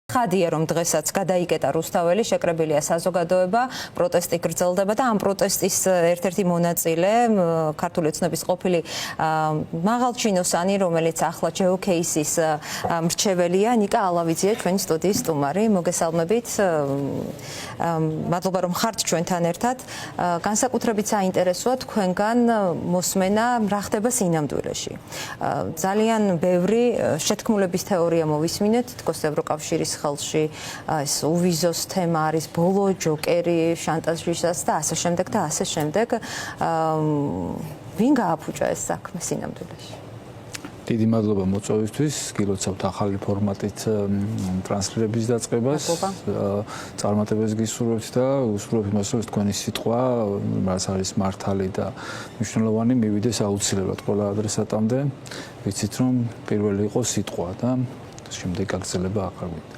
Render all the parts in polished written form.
ხადია რომ დღესაც გადაიკეტა რუსთაველი, შეკრებილია საზოგადოება, პროტესტი გრძელდება და ამ პროტესტის ერთ-ერთი მონაწილე ქართული ოცნების ყოფილი მაღალჩინოსანი, რომელიც ახლა ჯეოკეისის მრჩეველია, ნიკა ალავიძია, ჩვენი სტუდიის სტუმარი. მოგესალმებით. მადლობა რომ ხართ ჩვენთან ერთად. განსაკუთრებით საინტერესოა თქვენგან მოსმენა რა ხდება სინამდვილეში. ძალიან ბევრი შეთქმულების თეორია მოვისმინეთ, თქოს ევროკავშირის ხელში ეს უვიზოს თემა არის, ბოლო ჯოკერი შანტაჟისას და ასე შემდეგ და ასე შემდეგ. ვინ გააფუჭა ეს საქმე სინამდვილეში? დიდი მადლობა მოწვევისთვის, გილოცავთ ახალი ფორმატით ტრანსლირების დაწყებას, წარმატებას გისურვებთ და უსურვებ იმას, რომ თქვენი სიტყვა, რაც არის მართალი და მნიშვნელოვანი, მივიდეს აუცილებლად ყველა ადრესატამდე. ვიცით, რომ პირველი იყო სიტყვა და შემდეგ გაგრძელება აყარვით.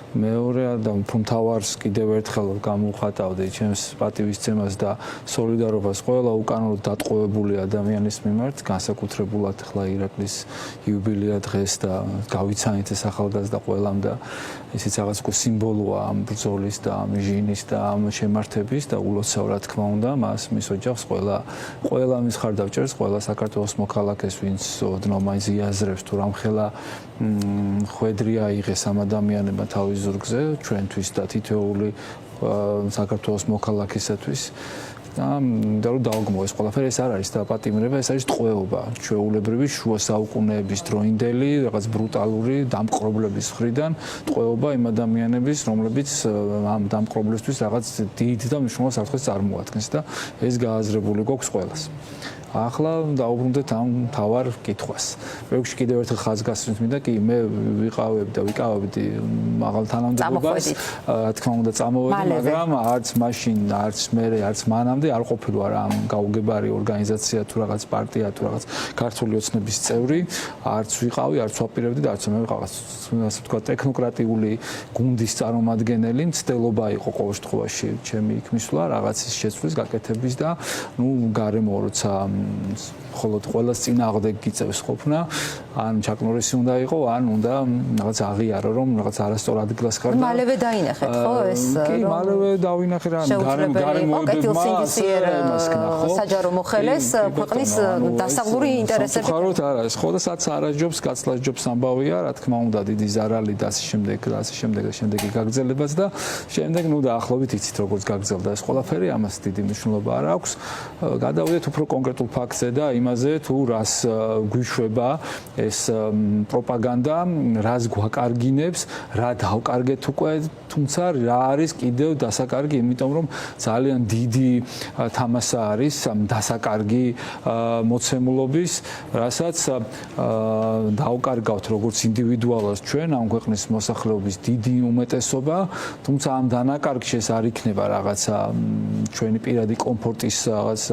მეორე და უფრო მთავარს კიდევ ერთხელ გამოვხატავდი ჩემს პატივისცემას და სოლიდარობას ყველა უკანონოდ დატყვევებული ადამიანის მიმართ, განსაკუთრებულად ახლა ირაკლის იუბილეა დღეს და გავიცანით ეს ახალგაზრდა ყველამ და ისიც რაღაც უკვე სიმბოლოა ამ ბრძოლის და ამ ჟინის და ამ შემართების და ულოცავ რა თქმა უნდა მას მის ოჯახს ყველა მის ხარდაჭერს, ყველა საქართველოს მოქალაქეს, ვინც ოდნავ მაინც იაზრებს თუ რამხელა ხვედრი აიღეს ამ ადამიანებმა თავის ზურგზე ჩვენთვის და თითოეული საქართველოს მოქალაქისათვის და რომ დაუგმო ეს ყველაფერი ეს არ არის დაპატიმრება, ეს არის ტყვეობა ჩვეულებრივი შუა საუკუნეების დროინდელი რაღაც ბრუტალური დამპყრობლების მხრიდან ტყვეობა იმ ადამიანების, რომლებიც ამ დამპყრობლისთვის რაღაც დიდ და მნიშვნელოვან საფრთხეს წარმოადგენს და ეს გააზრებული გვაქვს ყველას. ახლა დაუბრუნდეთ ამ მთავარ კითხვას. მეუქში კიდევ ერთხელ ხაზგასმით მინდა, კი მე ვიკავებდი მაღალ თანამდებობას, რა თქმა უნდა წამოვედი, მაგრამ არც მაშინ, არც მერე, არც მანამდე არ ყოფილა ამ გაუგებარი ორგანიზაცია თუ რაღაც პარტია თუ რაღაც ქართული ოცნების წევრი, არც ვიყავი, არც ვაპირებდი და არც მე ვიყავ ასე ვთქვათ ტექნოკრატიული გუნდის წარმომადგენელი, მცდელობა იყო ყოველ შემთხვევაში ჩემი იქ მისვლა, რაღაცის შეცვლის, გაკეთების და გარემო როცა მხოლოდ ყველას წინააღმდეგ გიწევს ყოფნა, ან ჩაკნორისი უნდა იყო, ან უნდა რაღაც აღიარო, რომ რაღაც არასწორ ადგილას ხარ და მალევე დაინახეთ, ხო ეს? კი, მალევე დავინახე რა, გარემოებებმა საჯარო მოხელეს ქვეყნის დასავლური ინტერესები. ხაროთ არა, ეს ხო და სადაც არაჯობს, კაცლას ჯობს ამბავია, რა თქმა უნდა, დიდი ზარალი და ასე შემდეგ გაგრძელებაც და შემდეგ ნუ დაახლოებით იცით როგორც გაგრძელდა ეს ყველაფერი, ამას დიდი მნიშვნელობა არ აქვს. გადავიდეთ უფრო კონკრეტულ ფაქტზე და იმაზე თუ რას გვიშვება ეს პროპაგანდა, რას გვაკარგინებს, რა დავკარგეთ უკვე, თუმცა რა არის კიდევ დასაკარგი, იმიტომ რომ ძალიან დიდი თამასა არის ამ დასაკარგი მოცემულობის, რასაც დავკარგავთ როგორც ინდივიდუალად ჩვენ ამ ქვეყნის მოსახლეობის დიდი უმეტესობა, თუმცა ამ დანაკარგში ეს არ იქნება რაღაცა ჩვენი პირადი კომფორტის რაღაც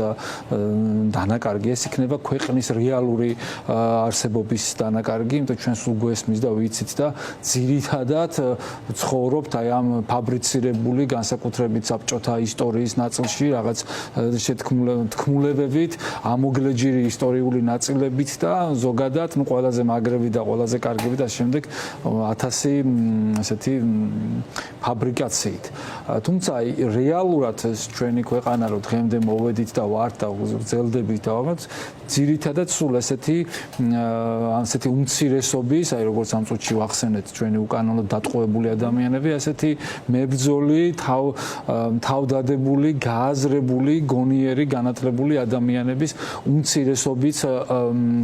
დანაკარგი, ეს იქნება ქვეყნის რეალური არსებობის დანაკარგი, იმიტომ ჩვენ სულ გვესმის და ვიცით და ძირითადად ცხოვრობთ აი ამ ფაბრიცირებული განსაკუთრებით საბჭოთა ისტორიის ნაწილში რაღაც შეთქმულებებით, ამოგლეჯირი ისტორიული ნაწილებით და ზოგადად ყველაზე მაგრები და ყველაზე კარგები და შემდეგ 1000 ასეთი ფაბრიკაციით. თუმცა რეალურად ჩვენი ქვეყანა რო დღემდე მოვედით და ვართ და გრძელდებით და ძირითადად სულ ასეთი უმცირესობის, აი როგორც ამ წუთში ვახსენეთ ჩვენი უკანონოდ დატყვევებული ადამიანები, ასეთი მებრძოლი, თავდადებული, გააზრებული, გონიერი, განათლებული ადამიანების უმცირესობიც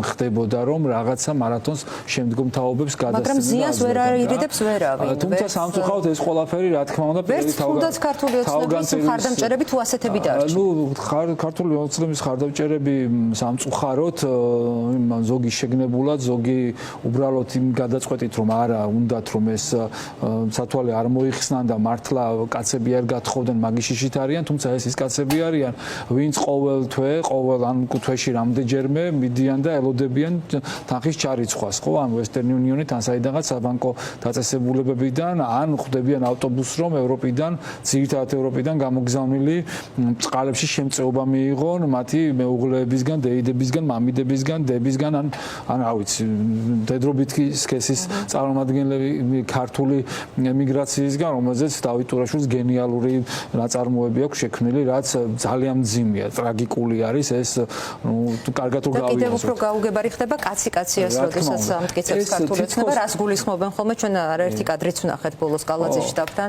ხდებოდა, რომ რაღაცა მარათონს შემდგომ თაობებს გადასცემდა. მაგრამ ზიანს ვერ აირიდებს ვერავინ. თუმცა სამწუხაროდ ეს ყველაფერი რა თქმა უნდა თუნდაც ქართული ოცნების ხარდამჭერები თუ ასეთები დარჩა. ქართული ოცნების ხარდამჭერები სამწუხაროდ ზოგი შეგნებულად, ზოგი უბრალოდ იმ გადაწყვეტით რომ არა, უნდათ რომ ეს სათვალე არ მოიხსნან და მართლა კაცები არ გათხოვდნენ, მაგის შიშით არიან, თუმცა ეს კაცები არიან, ვინც ყოველ ან თვეში რამდენჯერმე მიდიან და ელოდებიან თანხის ჩარიცხვას, ხო, ან Western Union-ით, ან საიდანაც საბანკო დაწესებულებებიდან, ან ხვდებიან ავტობუსს, რომ ძირითადად ევროპიდან გამოგზავნილი წყალებში შემწეობა მიიღონ მათი მეუღლე მეუღლეებისგან, დეიდებისგან, მამიდებისგან, დებისგან ან რა ვიცი, დედრობითი სქესის წარმომადგენლები ქართული ემიგრაციისგან, რომელზეც დავით ტურაშვილის გენიალური ნაწარმოები აქვს შექმნილი, რაც ძალიან მძიმეა, ტრაგიკული არის ეს, თუ კარგად თუ გავიაზროთ. კიდევ უფრო გაუგებარი ხდება კაცი-კაციას, როდესაც ამტკიცებს ქართული ოცნება, რას გულისხმობენ ხოლმე ჩვენ არაერთი კადრიც ვნახეთ ბოლოს კალაძის შტაბთან.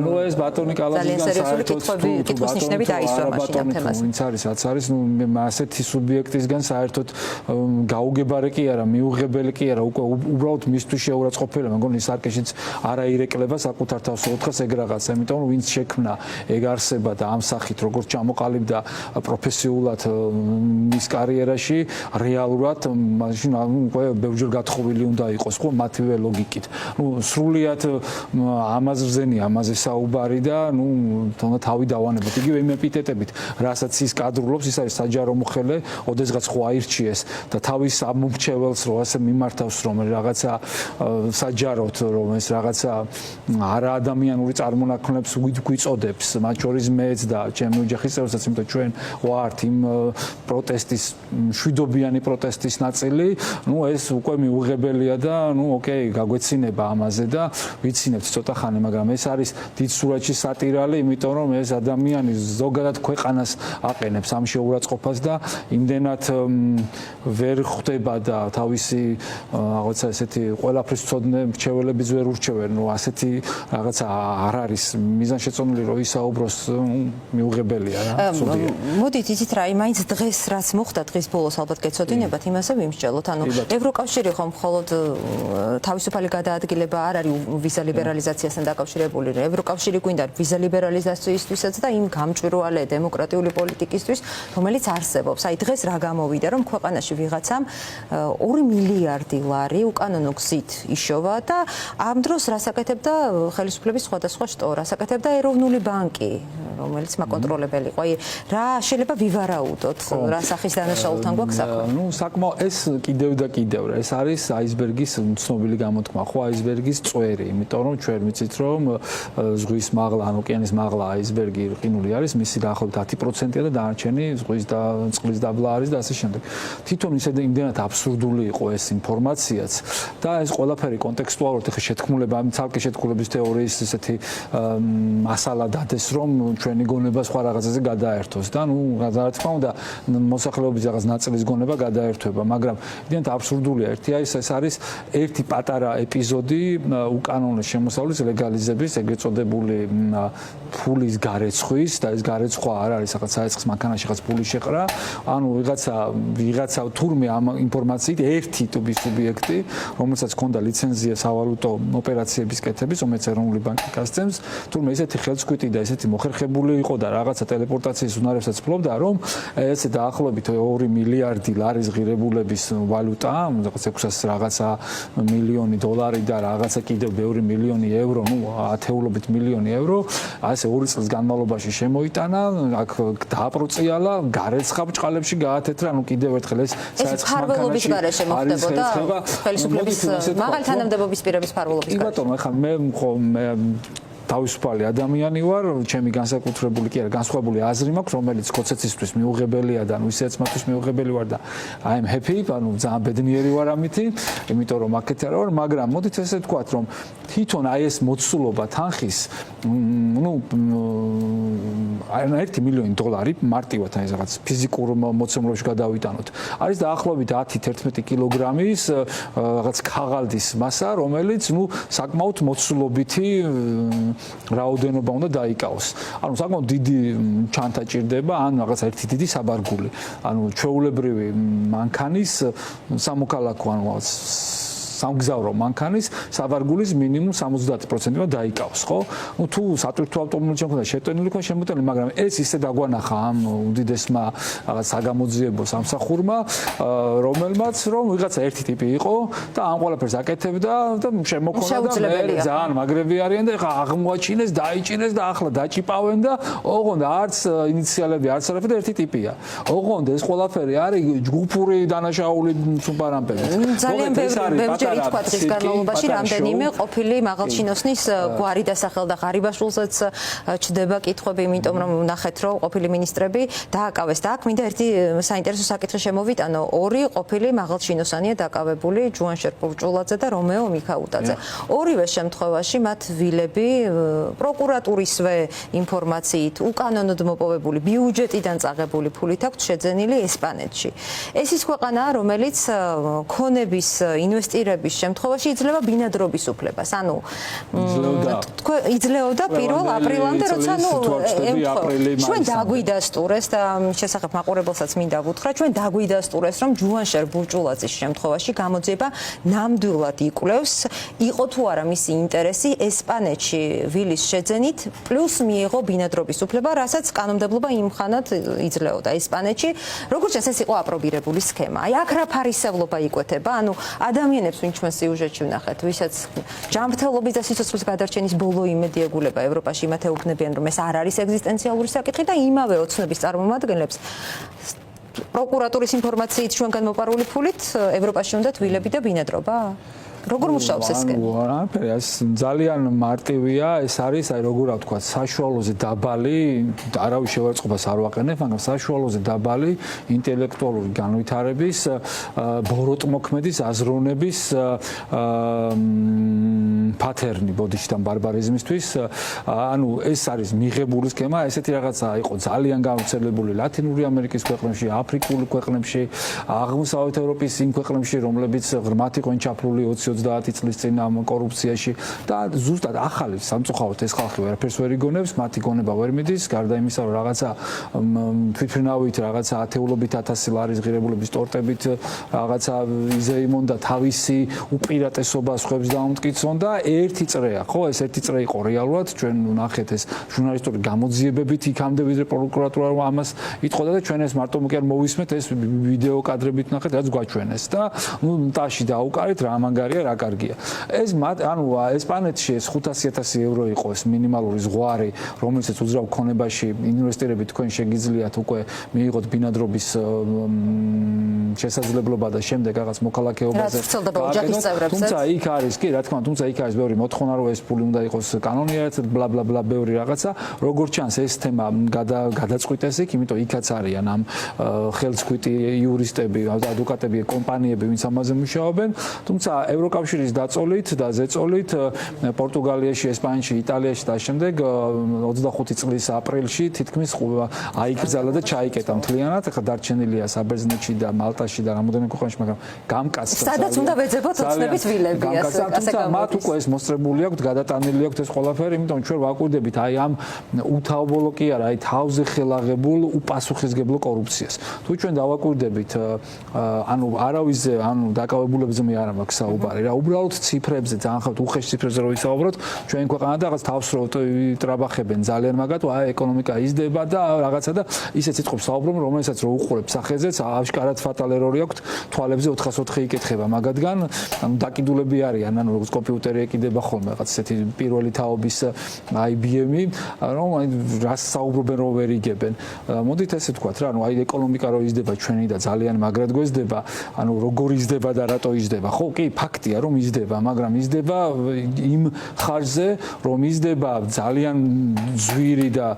ნუ ეს ბატონი კალაძისგან საერთოდ კითხვის ნიშნები დაისვა მაშინ ამ თემაზე. ვინც არის, რაც არის, ნუ ასეთი სუბიექტისგან საერთოდ გაუგებარი კი არა, მიუღებელი კი არა, უკვე უბრალოდ მისთვის შეურაცხყოფელი, მეგონი სარკეშიც არა ირეკლება საკუთარ თავს ოთხას ეგ რაღაცა, იმიტომ რომ ვინც შექმნა ეგ არსება და ამ სახით როგორც ჩამოყალიბდა პროფესიულად მის კარიერაში, რეალურად მაშინ უკვე ბევრჯერ გათხოვილი უნდა იყოს ხო მათივე ლოგიკით. ნუ სრულიად ამაზრზენი ამაზე საუბარი და ნუ თუნდაც თავი დავანებოთ. იგივე იმ ეპიტეტებით, რასაც ის კადრულობს, ის არის საჯარო მოხელე, ოდესღაც ხო აირჩიეს და თავის ამომრჩეველს რო ასე მიმართავს, რომ რაღაცა საჯაროდ, რომ ეს რაღაცა არაადამიანური წარმონაქმნებს გვიწოდებს, მათ შორის მეც და ჩემი ოჯახის წევრებსაც, იმიტომ ჩვენ ვართ იმ პროტესტის, მშვიდობიანი პროტესტის ნაწილი, ნუ ეს უკვე მიუღებელია და ნუ ოკეი, გაგვეცინება ამაზე და ვიცინებთ ცოტა ხანი, მაგრამ ეს არის დიდ სურათში სატირალი, იმიტომ რომ ეს ადამიანი ზოგადად ქვეყანას აყენებს ამ შეურაცხყოფას და იმდენად ვერ ხვდება და თავისი რაღაცა ესეთი ყველაფრის ცოდნე მრჩეველებიც ვერ ურჩევენ, ნუ ასეთი რაღაცა არ არის მიზანშეწონილი რომ ისაუბროს, მიუღებელია რა, სულია. მოდით იცით რა, მაინც დღეს რაც მოხდა დღის ბოლოს ალბათ გეცოდინებათ, იმასე ვიმსჯელოთ, ანუ ევროკავშირი ხომ მხოლოდ თავისუფალი გადაადგილება არ არის ვიზა ლიბერალიზაციასთან დაკავშირებული, ევროკავშირი გვინდა ვიზა ლიბერალიზაციისთვისაც და იმ გამჭვირვალე დემოკრატიული პოლიტიკისთვის, რომელიც არსებობს. აი დღეს რა გამოვიდა, რომ ქვეყანაში ვიღაცამ 2 მილიარდი ლარი უკანონო გზით იშოვა და ამ დროს რას აკეთებდა ხელისუფლების სხვადასხვა შტო, რას აკეთებდა ეროვნული ბანკი, რომელიც მაკონტროლებელი იყო. აი რა შეიძლება ვივარაუდოთ, რა სახის დანაშაულთან გვაქვს საქმე? ნუ საკმაოდ ეს კიდევ და კიდევ რა, ეს არის აისბერგის ცნობილი გამოთქმა, ხო, აისბერგის წვერი, იმიტომ რომ ჩვენ ვიცით რომ ზღვის მაღლა, ან ოკეანის მაღლა აისბერგი ყინული არის, მისი დაახლოებით 10%-ია და დანარჩენი ზღვის და წყლის დაბლა არის და ასე შემდეგ. თვითონ ისე იმდენად აბსურდული იყო ეს ინფორმაციაც და ეს ყველაფერი კონტექსტუალურად ხე შეთქმულება, ცალკე შეთქმულების თეორიის ესეთი მასალა დადეს, რომ ჩვენი გონება სხვა რაღაცაზე გადაერთოს და ნუ რა თქმა უნდა მოსახლეობის რაღაც ნაწილის გონება გადაერთვება, მაგრამ იმდენად აბსურდულია. ერთი ეს არის ერთი პატარა ეპიზოდი უკანონო შემოსავლის ლეგალიზების, ეგრეთ წოდებული ფულის გარეცხვის და ეს გარეცხვა არ არის რაღაც საეცხის მანქანაში რაღაც ფული შეყრა, ანუ ვიღაცა თურმე ამ ინფორმაციით ერთი ტუბი სუბიექტი, რომელსაც ჰქონდა ლიცენზია სავალუტო ოპერაციების კეთების, რომელიც ეროვნული ბანკი გასცემს, თურმე ესეთი ხელწყვიტი და ესეთი მოხერხებული იყო და რაღაცა ტელეპორტაციის უნარებსაც ფლობდა, რომ ესე დაახლოებით 2 მილიარდი ლარის ღირებულების ვალუტა, რაღაც 600 რაღაცა მილიონი დოლარი და რაღაცა კიდევ ბევრი მილიონი ევრო, ნუ ათეულობით მილიონი ევრო, ასე 2 წლის განმავლობაში შემოიტანა, აქ დააპროწიალა, გარეცხა ბჭყალებში გაათეთრა, ნუ კიდევ ერთხელ ეს საეცხის მანქანაში გარეშე მოხდებოდა ხელისუფლების მაღალი თანამდებობის პირების ფარველობის გარეშე. კი ბატონო, ახლა მე თავისუფალი ადამიანი ვარ, ჩემი განსაკუთრებული კი არა, განსხვავებული აზრი მაქვს, რომელიც კოცეცისთვის მიუღებელია და ვისაც მათთვის მიუღებელი ვარ და I am happy, ანუ ძალიან ბედნიერი ვარ ამითი, იმიტომ რომ აქეთ არა ვარ, მაგრამ მოდით ესე ვთქვათ, რომ თვითონ აი ეს მოცულობა თანხის, ნუ 1 მილიონი დოლარი მარტივად აი რაღაც ფიზიკურ მოცემულობაში გადავიტანოთ. არის დაახლოებით 10-11 კილოგრამის რაღაც ქაღალდის მასა, რომელიც ნუ საკმაოდ მოცულობითი რაოდენობა უნდა დაიკავოს. ანუ საკმაოდ დიდი ჩანთა ჭირდება, ან რაღაც ერთი დიდი საბარგული. ანუ ჩვეულებრივი მანქანის სამოქალაქო, ანუ სამგზავრო მანქანის საბარგულის მინიმუმ 70%-მა დაიკავს, ხო? ნუ თუ სატვირთო ავტომობილი შემოხდა შეტანილი ხო შემოტანილი, მაგრამ ეს ისე დაგვანახა ამ უდიდესმა რაღაც საგამოძიებო სამსახურმა, რომელმაც რომ ვიღაცა ერთი ტიპი იყო და ამ ყველაფერს აკეთებდა და შემოქონდა და ძალიან მაგრები არიან და ხა აღმოაჩინეს, დაიჭირეს და ახლა დაჭიპავენ და ოღონდ არც ინიციალები, არც არაფერი და ერთი ტიპია. ოღონდ ეს ყველაფერი არის ჯგუფური დანაშაული სუპარამპები. ძალიან ბევრი ჯერ ითქვა დღის განმავლობაში რამდენიმე ყოფილი მაღალჩინოსნის გვარი დასახელდა ღარიბაშვილსაც ჩდება კითხვები, იმიტომ რომ ნახეთ რომ ყოფილი მინისტრები დააკავეს და აქ მინდა ერთი საინტერესო საკითხი შემოვიტანო. ორი ყოფილი მაღალჩინოსანია დაკავებული, ჯუანშერ პურჭულაძე და რომეო მიქაუტაძე. ორივე შემთხვევაში მათ ვილები პროკურატურისვე ინფორმაციით უკანონოდ მოპოვებული ბიუჯეტიდან წაღებული ფულით აქვს შეძენილი ესპანეთში. ეს ის ქვეყანაა, რომელიც ქონების ინვესტირების შემთხვევაში იძლევა ბინადრობის უფლებას. ანუ იძლეოდა 1 აპრილამდე, როცა ჩვენ დაგვიდასტურეს და შესახებ მაყურებელსაც მინდა ვუთხრა, ჩვენ დაგვიდასტურეს, რომ ჯუანშერ პურჭულაძის შემთხვევაში გამოძიება ნამდვილად იკვლევს, იყო თუ არა მისი ინტერესი ესპანეთში ვილის შეძენით, პლუს მიიღო ბინადრობის უფლება, რასაც კანონმდებლობა იმხანად იძლეოდა ესპანეთში. როგორც წესი, ეს იყო აპრობირებული სქემა. აი აქ რა ფარისევლობა იკვეთება? ანუ ადამიანებს, ვინც ჩვენ სიუჟეტში ვნახეთ, ვისაც ჯანმრთელობის და სიცოცხლის გადარჩენის ბოლო იმედი ეგულება ევროპაში, იმათ ეუბნებიან, რომ ეს არ არის ეგზისტენციალური საკითხი და იმავე ოცნების წარმომადგენლებს პროკურატურის ინფორმაციით ჩვენგან მოპარული ფულით ევროპაში უნდათ ვილები და ბინადრობა? როგორ მუშაობს ეს სქემა? ეს ძალიან მარტივია, ეს არის, აი როგორ ვთქვა, საშუალოზე დაბალი, არავის შევარწყობას არ ვაყენებ, მაგრამ საშუალოზე დაბალი ინტელექტუალური განვითარების, ბოროტმოქმედის, აზროვნების პატერნი ბოდიშთან ბარბარიზმისთვის. ანუ ეს არის მიღებული სქემა, ესეთი რაღაცა იყო ძალიან გავრცელებული ლათინური ამერიკის ქვეყნებში, აფრიკული ქვეყნებში, აღმოსავლეთ ევროპის იმ ქვეყნებში, რომლებიც ღრმად იყვნენ ჩაფლული 20-30 წლის წინ ამ კორუფციაში და ზუსტად ახალი სამწუხაროდ ეს ხალხი ვერაფერს ვერ იგონებს, მათი გონება ვერ მიდის, გარდა იმისა, რომ რაღაცა თვითმფრინავით, რაღაცა ათეულობით ათასი ლარის ღირებულების ტორტებით, რაღაცა იზეიმონ და თავისი უპირატესობა სხვებს დაუმტკიცონ და ერთი წრეა, ხო, ეს ერთი წრე იყო რეალურად, ჩვენ ნახეთ ეს ჟურნალისტური გამოძიებებით იქამდე ვიდრე პროკურატურა ამას იტყოდა და ჩვენ ეს მარტო კი არ მოვისმეთ, ეს ვიდეო კადრებით ნახეთ, რაც გვაჩვენეს და ნუ ტაში დაუკარით რა მანგარია, რა კარგია. ეს ანუ ესპანეთში ეს 500.000 евро იყო ეს მინიმალური ზღვარი, რომელსაც უძრავ ქონებაში ინვესტირებით თქვენ შეგიძლიათ უკვე მიიღოთ ბინადრობის შესაძლებლობა და შემდეგ რაღაც მოქალაქეობაზე. თუმცა იქ არის, კი, რა თქმა უნდა, თუმცა იქ არის ბევრი მოთხოვნა, რომ ეს ფული უნდა იყოს კანონიერად, ბლა ბლა ბლა ბევრი რაღაცა. როგორც ჩანს, ეს თემა გადაწყვიტეს იქ, იმიტომ იქაც არიან ამ ხელსქვიტი იურისტები, ადვოკატები, კომპანიები, ვინც ამაზე მუშაობენ. თუმცა ევროკავშირის დაწოლით და ზეწოლით პორტუგალიაში, ესპანეთში, იტალიაში და შემდეგ 25 წლის აპრილში თითქმის აიკრძალა და ჩაიკეტა მთლიანად. ახლა დარჩენილია საბერძნეთში და მალტაში და რამოდენიმე ქვეყანაში, მაგრამ გამკაცდა. სადაც უნდა ვეძებოთ ოცნების ვილები, ასე მათ უკვე ეს მოსწრებული აქვთ, გადატანილი აქვთ ეს ყველაფერი, იმიტომ ჩვენ ვაკვირდებით აი ამ უთავბოლო კი არა, აი თავზე ხელაღებულ უპასუხისგებლო კორუფციას. თუ ჩვენ დავაკვირდებით, ანუ არავისზე, ანუ დაკავებულებზე მე არ მაქვს საუბარი რა, უბრალოდ ციფრებზე, ძალიან ხავთ უხეშ ციფრებზე რო ვისაუბროთ, ჩვენ ქვეყანა და რაღაც თავს რო ტრაბახებენ ძალიან მაგათ, აი ეკონომიკა იზრდება და რაღაცა და ისეთ სიტყვებს საუბრობენ, რომელსაც რო უყურებ სახეზეც, აშკარად ფატალ ერორი აქვს, თვალებზე 404 იკითხება მაგათგან, ანუ დაკიდულები არიან, ანუ როგორც კომპიუტერი ეკიდება ხოლმე რაღაც ესეთი პირველი თაობის IBM-ი, რომ აი რას საუბრობენ რო ვერ იგებენ. მოდით ესე ვთქვათ რა, ანუ აი ეკონომიკა რო იზრდება ჩვენი და ძალიან მაგრად გვეზრდება, ანუ როგორ იზრდება და რატო იზრდება. ხო, კი, ფაქტია რომ იზრდება, მაგრამ იზრდება იმ ხარჯზე, რომ იზრდება ძალიან ძვირი და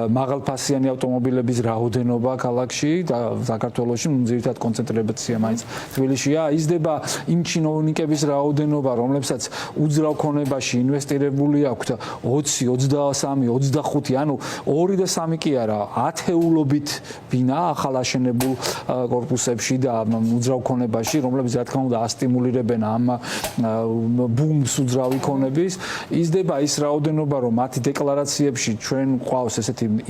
მაღალფასიანი ავტომობილების რაოდენობა ქალაქში და საქართველოში ძირითადად კონცენტრაცია მაინც თბილისშია, იზრდება იმ ჩინოვნიკების რაოდენობა, რომლებსაც უძრავ ქონებაში ინვესტირებული აქვთ 20, 23, 25, ანუ 2 და 3 კი არა, ათეულობით ბინა ახალ აშენებულ კორპუსებში და უძრავ ქონებაში, რომლებიც რა თქმა უნდა ასტიმულირებენ ამ ბუმს უძრავი ქონების. იზრდება ის რაოდენობა, რომ მათი დეკლარაციებში ჩვენ ყავს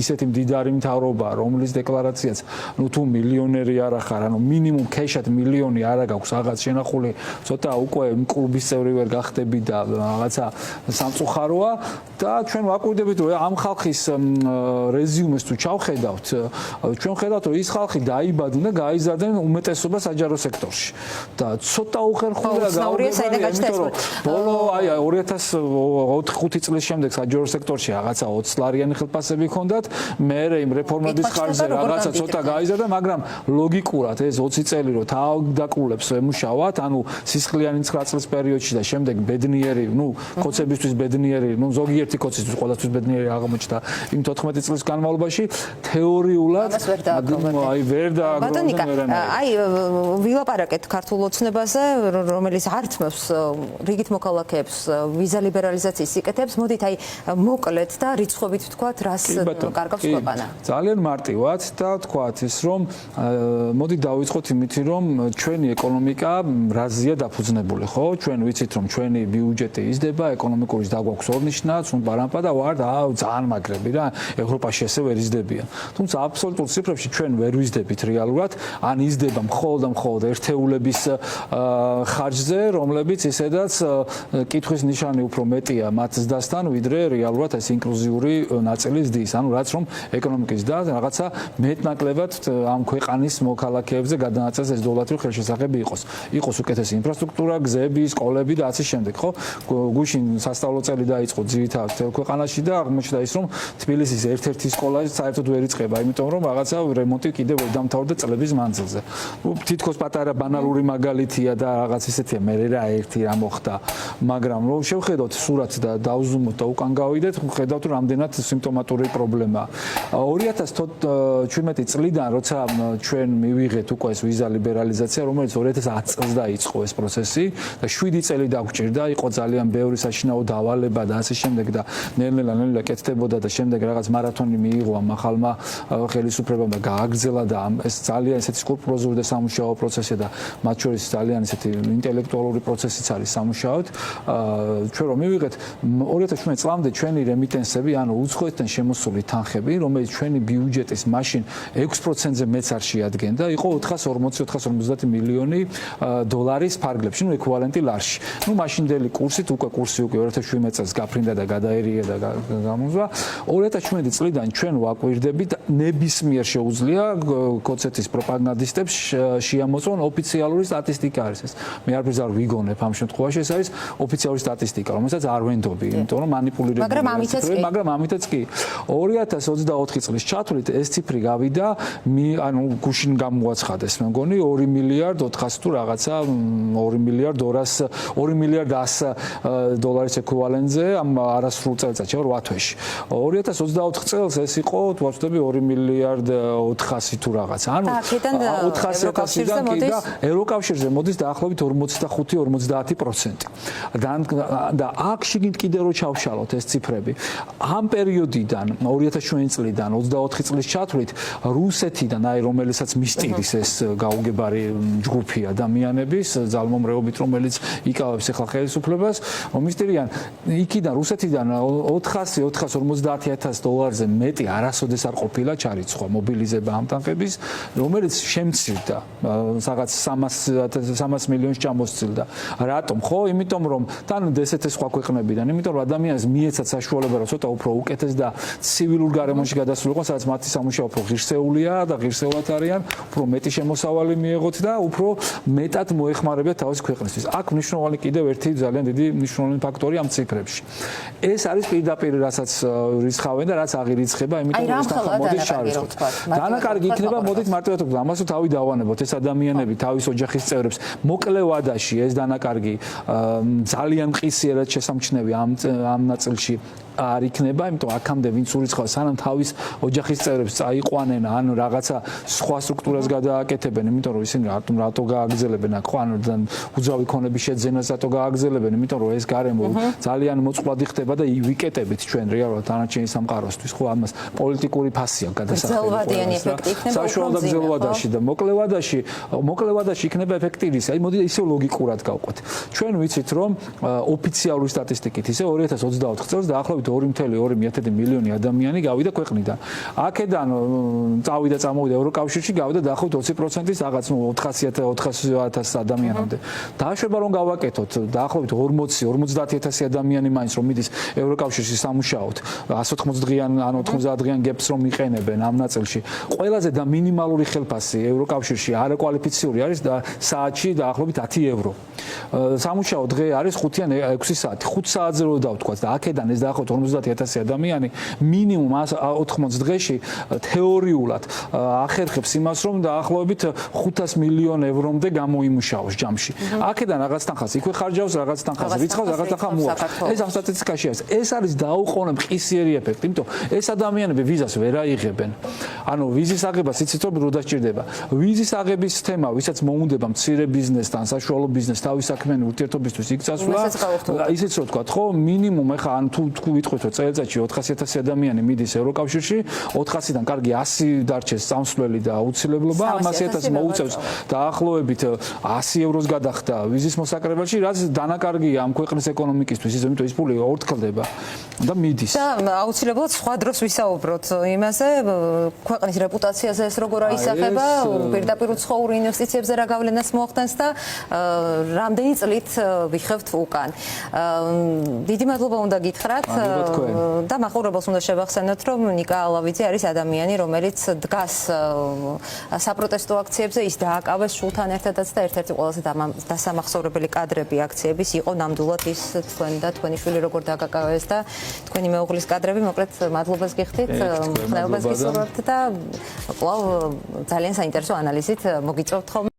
ისეთი მდიდარი მთავრობა, რომლის დეკლარაციაც ნუ თუ მილიონერი არ ახარ, ანუ მინიმუმ ქეშად მილიონი არა გაქვს რაღაც შენახული, ცოტა უკვე კლუბის წევრი ვერ გახდები და რაღაცა სამწუხაროა და ჩვენ ვაკვირდებით, რომ ამ ხალხის რეზიუმეს თუ ჩავხედავთ, ჩვენ ხედავთ, რომ ის ხალხი დაიბადნენ და გაიზარდნენ უმეტესობა საჯარო სექტორში და ცოტა უხერხულია უცნაურია საიდან გაჩნდა ეს. ბოლო აი 2005 წლის შემდეგ საჯარო სექტორში რაღაცა 20 ლარიანი ხელფასები ჰქონდათ, მე იმ რეფორმების ხარჯზე რაღაცა ცოტა გაიზარდა, მაგრამ ლოგიკურად ეს 20 წელი რომ თავდაკრულებს ემუშავათ, ანუ სისხლიანი 9 წლის პერიოდში და შემდეგ ბედნიერი, კოცებისთვის ბედნიერი, ზოგიერთი კოცისთვის ყოველთვის ბედნიერი აღმოჩნდა იმ 14 წლის განმავლობაში, თეორიულად აი ვერ დააგროვებენ. აი ვილაპარაკეთ ქართულ ოცნებაზე, რომელიც ართმევს რიგით მოქალაქეებს ვიზა ლიბერალიზაციის სიკეთებს, მოდით აი მოკლედ და რიცხვებით ვთქვათ, რას კარგავს ქვეყანა. ძალიან მარტივად და ვთქვათ ის, რომ მოდით დავიწყოთ იმით, რომ ჩვენი ეკონომიკა რაზეა დაფუძნებული, ხო? ჩვენ ვიცით, რომ ჩვენი ბიუჯეტი იზრდება, ეკონომიკური დაგვაქვს ორნიშნა, ცუნპარამპა და ვარ ძალიან მაგრები რა, ევროპაში ესე ვერ იზრდებიან. თუმცა აბსოლუტურ ციფრებში ჩვენ ვერ ვიზრდებით რეალურად, ან იზრდება მხოლოდ ერთეულების ხარჯზე, რომლებიც ისედაც კითხვის ნიშანი უფრო მეტია მათ ზრდასთან, ვიდრე რეალურად ეს ინკლუზიური ნაწილი ზრდის. ანუ რაც რომ ეკონომიკის და რაღაცა მეტნაკლებად ამ ქვეყანის მოქალაქეებზე გადააწეს ეს დოლარი ხელშესახები იყოს. იყოს უკეთესი ინფრასტრუქტურა, გზები, სკოლები და ასე შემდეგ, ხო? გუშინ სასწავლო წელი დაიწყო ძირითადად თელ ქვეყანაში და აღმოჩნდა ის, რომ თბილისის ერთ-ერთი სკოლა საერთოდ ვერ იწყება, იმიტომ რომ რაღაცა რემონტი კიდევ ვერ დამთავრდა წლების მანძილზე. თითქოს პატარა ბანალური მაგალითია და რაღაც ისეთია, მე რა ერთი რა მოხდა, მაგრამ რომ შევხედოთ სურათს და დავზუმოთ და უკან გავიდეთ, ხედავთ რომ რამდენად სიმპტომატური პრობლემაა. 2017 წლიდან როცა ჩვენ მივიღეთ უკვე ეს ვიზა ლიბერალიზაცია, რომელიც 2010 წელს დაიწყო ეს პროცესი და 7 წელი დაგვჭირდა, იყო ძალიან ბევრი საშინაო დავალება და ასე შემდეგ და ნელ-ნელა კეთდებოდა და შემდეგ რაღაც მარათონი მიიღო ამ ახალმა ხელისუფლებამ და გააგრძელა და ეს ძალიან ესეთი სკრუპულოზური და სამუშაო პროცესია და მათ შორის ძალიან ესეთი ინტელექტუალური პროცესიც არის სამუშაოდ. ჩვენ რომ მივიღეთ 2018 წლამდე ჩვენი რემიტენსები, ანუ უცხოეთიდან შემოსული თანხები, რომელიც ჩვენი ბიუჯეტის მაშინ 6%-ზე მეც არ შეადგენდა, იყო 440-450 მილიონი დოლარის ფარგლებში, ეკვივალენტი ლარში. მაშინდელი კურსით უკვე კურსი უკვე 2017 წელს გაფრინდა და გადაერია და გამოზვა. 2017 წლიდან ჩვენ ვაკვირდებით, ნებისმიერ შეუძლია კოცეთის პროპაგანდისტებს შეამოწმონ ოფიციალური სტატისტიკა არის ეს. მე არაფერს არ ვიგონებ ამ შემთხვევაში, ეს არის ოფიციალური სტატისტიკა, რომელსაც არ ვენდობი, იმიტომ რომ манипулირებული. მაგრამ ამითაც კი 2024 წლის ჩათვლით ეს ციფრი გავიდა, ანუ გუშინ გამოაცხადეს, მე მგონი 2 მილიარდ 400 თუ რაღაცა 2 მილიარდ 100 დოლარის ეკვივალენტზე ამ არასრულ წელიწადში 8 თვეში. 2024 წელს ეს იყო, ვთქვი 2 მილიარდ 400 თუ რაღაცა. ანუ 400-დან კი და ევროკავშირზე მოდის დაახლოებით 45-50%. და აქ შიგნით კიდე რო ჩავშალოთ ეს ციფრები. ამ პერიოდიდან 2017 წლიდან 24 წლის ჩათვლით რუსეთიდან, აი რომელიცაც მისტირის ეს გაუგებარი ჯგუფი ადამიანების ძალმომრეობით, რომელიც იკავებს ახლა ხელისუფლებას, მისტირიან იქიდან რუსეთიდან 400-450 დოლარზე მეტი არასოდეს არ ყოფილა ჩარიცხვა მობილიზება ამ ტანკების, რომელიც შემცირდა რაღაც 300 მილიონს ჩამოსცილდა. რატომ? ხო, იმიტომ რომ თან ესეთი სხვა ქვეყნებიდან, იმიტომ რომ ადამიანს მიეცათ საშუალება რომ ცოტა უფრო უკეთეს და ცივილურ გარემოში გადასულიყო, სადაც მათი სამუშაო უფრო ღირსეულია და ღირსეულად არიან, უფრო მეტი შემოსავალი მიეღოთ და უფრო მეტად მოეხმარებათ თავის ქვეყნისთვის. აქ მნიშვნელოვანი კიდევ ერთი ძალიან დიდი მნიშვნელოვანი ფაქტორი ამ ციფრებში. ეს არის პირდაპირ რასაც რისხავენ და რაც აღირიცხება, იმიტომ რომ ეს თანხა მოდის ჩარიცხოთ. დანაკარგი იქნება, მოდით მარტივად ვთქვათ, ამას თავი დავანებოთ, ეს ადამიანები თავის ოჯახის წევრებს მოკლე ვადაში ეს დანაკარგი ძალიან მყისიერად შესამჩნევი ამ ნაწილში არ იქნება, იმიტომ აქამდე ვინც ურიცხავს, სანამ თავის ოჯახის წევრებს წაიყვანენ, ან რაღაცა სხვა სტრუქტურას გადააკეთებენ, იმიტომ რომ ისინი რატო გააგრძელებენ აქ, ხო, ან უძრავი ქონების შეძენას რატო გააგრძელებენ, იმიტომ რომ ეს გარემო ძალიან მოწყვლადი ხდება და ვიკეტებით ჩვენ რეალურად დანარჩენი სამყაროსთვის, ხო, ამას პოლიტიკური ფასია გადასახადები. გრძელვადიანი ეფექტი იქნება. საშუალო და გრძელვადაში და მოკლევადაში იქნება ეფექტი რის. აი მოდი ისე ლოგიკურად გავყვეთ. ჩვენ ვიცით რომ ოფიციალური სტატისტიკით ისე 2024 წელს დაახლოებით დაახლოებით 2.2 მილიონი ადამიანი გავიდა ქვეყნიდან. აქედან წამოვიდა ევროკავშირში, გავიდა დაახლოებით 20%-ის რაღაც 400,000 ადამიანამდე. დაშვება რომ გავაკეთოთ დაახლოებით 40-50,000 ადამიანი მაინც რომ მიდის ევროკავშირში სამუშაოდ 180 დღიან ან 90 დღიან გეპს რომ იყენებენ ამ ნაწილში. ყველაზე და მინიმალური ხელფასი ევროკავშირში არაკვალიფიციური არის და საათში დაახლოებით 10 евро. სამუშაო დღე არის 5 ან 6 საათი. 5 საათზე რო დავთქვათ და აქედან ეს დაახლოებით 50,000 ადამიანი მინიმუმ 80 დღეში თეორიულად ახერხებს იმას რომ დაახლოებით 500 მილიონ ევრომდე გამოიმუშაოს ჯამში. აქედან რაღაც თანხას იქვე ხარჯავს, რაღაც თანხას რიცხავს, რაღაც თანხა მოაქვს. ეს ამ სტატისტიკაში არის. ეს არის დაუყოვნე მყისიერი ეფექტი, იმიტომ ეს ადამიანები ვიზას ვერ აიღებენ. ანუ ვიზის აღებას იცით რომ რო დასჭირდება. ვიზის აღების თემა, ვისაც მოუნდება მცირე ბიზნესთან, საშუალო ბიზნეს თავის საქმიანი ურთიერთობისთვის იქ წასვლა, ისიც რო თქვა, ხო, მინიმუმ ეხა ან თუ ვიტყვით რომ წელიწადში 400,000 ადამიანი მიდის ევროკავშირში, 400-დან კარგი 100 დარჩეს სამსვლელი და აუცილებლობა, 100,000 მოუწევს დაახლოებით 100 ევროს გადახდა ვიზის მოსაკრებელში, რაც დანაკარგია ამ ქვეყნის ეკონომიკისთვის, იმიტომ ის ფული ორთქლდება და მიდის. და აუცილებლად სხვა დროს ვისაუბროთ იმაზე, ქვეყნის რეპუტაციაზე ეს როგორ აისახება, პირდაპირ უცხოურ ინვესტიციებზე რა გავლენას მოახდენს და რამდენი წლით ვიხევთ უკან. დიდი მადლობა უნდა გითხრათ და მაყურებელს უნდა შევახსენოთ, რომ ნიკა ალავიძე არის ადამიანი, რომელიც დგას საპროტესტო აქციებზე, ის დააკავეს შულთან ერთადაც და ერთ-ერთი ყველაზე დასამახსოვრებელი კადრები აქციების იყო ნამდვილად ის თქვენ და თქვენი შვილი როგორ დაგაკავეს და თქვენი მეუღლის კადრები, მოკლედ მადლობას გიხდით, ხნეობას გისურვებთ და კვლავ ძალიან საინტერესო ანალიზით მოგიწევთ ხოლმე.